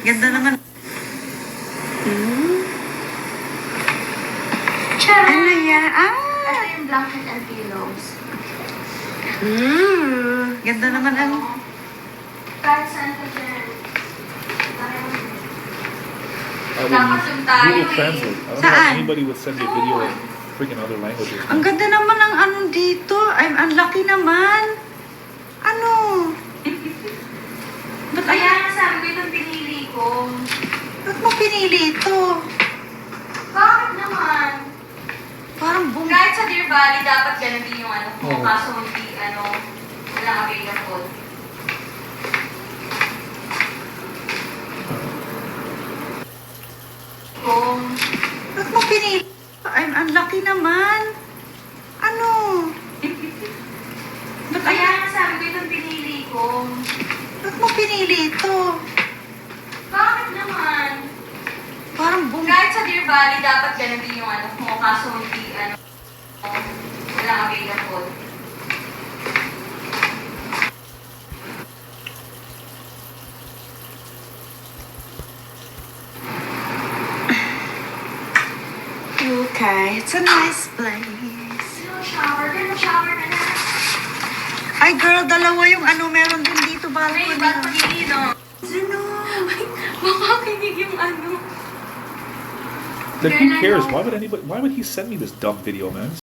Ganda naman. Charan! Ano yan? Ito yung blanket and pillows. Ganda naman ang... Kahit saan ka dyan. I would Dapat use yung tayo Google eh. Translate. I don't know Saan? if anybody would send me a video in freaking other languages. Ang ganda naman ang ano dito. Ang laki naman. Ano? Ba't Kaya ay... nga sabi ko itong pinili ko. Ba't mo pinili ito? Bakit naman? Parang bum... Kahit sa Deer Valley, dapat ganun din yung ano ko. Oo. Kaso hindi, walang available. Kung Ba't mo pinili? Ang laki naman. Ano? Ba't ay... Kaya nga sabi ko itong pinili ko. Ba't mo pinili ito? Bakit naman? Parang bum... Kahit sa Deer Valley, dapat ganun din yung ano ko. Kaso hindi, walang available. Okay, it's a nice place. Shower ka na. Ay girl, dalawa yung ano meron din dito May balcony. ba't pagigino? Ano? Baka kinig yung ano. Then who cares? Why would he send me this dumb video, man?